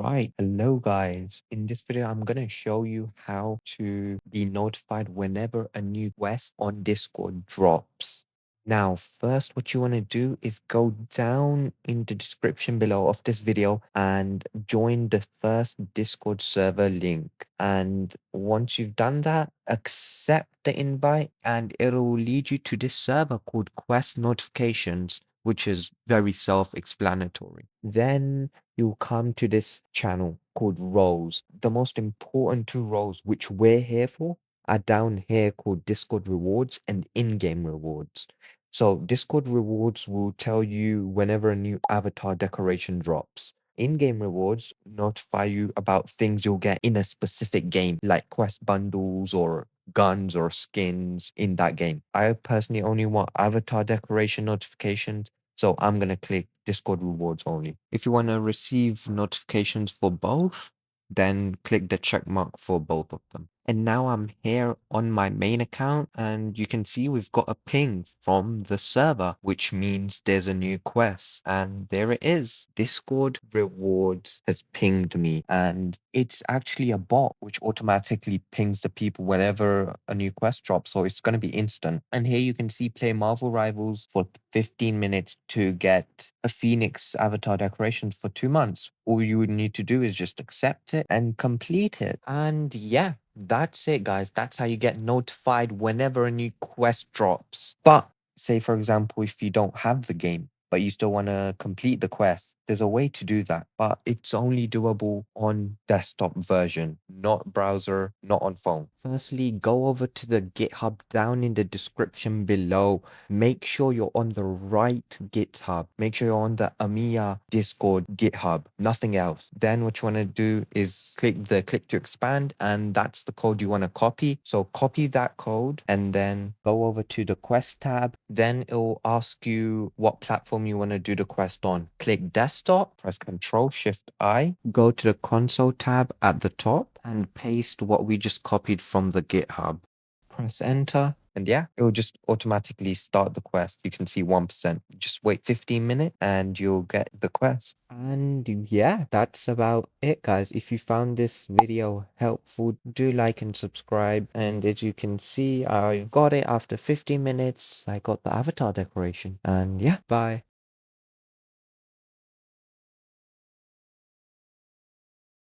Right, hello guys. In this video, I'm gonna show you how to be notified whenever a new quest on Discord drops. Now, first, what you want to do is go down in the description below of this video and join the first Discord server link. And once you've done that, accept the invite and it'll lead you to this server called Quest Notifications, which is very self-explanatory. Then you'll come to this channel called roles. The most important two roles which we're here for are down here called Discord rewards and in-game rewards. So Discord rewards will tell you whenever a new avatar decoration drops. In-game rewards notify you about things you'll get in a specific game, like quest bundles or guns or skins in that game. I personally only want avatar decoration notifications, so I'm going to click Discord rewards only. If you want to receive notifications for both, then click the check mark for both of them. And now I'm here on my main account and you can see we've got a ping from the server, which means there's a new quest. And there it is. Discord rewards has pinged me and it's actually a bot which automatically pings the people whenever a new quest drops. So it's going to be instant. And here you can see play Marvel Rivals for 15 minutes to get a Phoenix avatar decoration for 2 months. All you would need to do is just accept it and complete it. And yeah, that's it, guys. That's how you get notified whenever a new quest drops. But say, for example, if you don't have the game, but you still want to complete the quest, there's a way to do that, but it's only doable on desktop version, not browser, not on phone. Firstly, go over to the GitHub down in the description below. Make sure you're on the right GitHub. Make sure you're on the AMIA Discord GitHub, nothing else. Then what you want to do is click to expand, and that's the code you want to copy. So copy that code and then go over to the quest tab. Then it will ask you what platform you want to do the quest on. Click desktop, press Ctrl+Shift+I, go to the console tab at the top and paste what we just copied from the GitHub. Press enter. And yeah, it will just automatically start the quest. You can see 1%. Just wait 15 minutes and you'll get the quest. And yeah, that's about it, guys. If you found this video helpful, do like and subscribe. And as you can see, I got it after 15 minutes. I got the avatar decoration. And yeah, bye.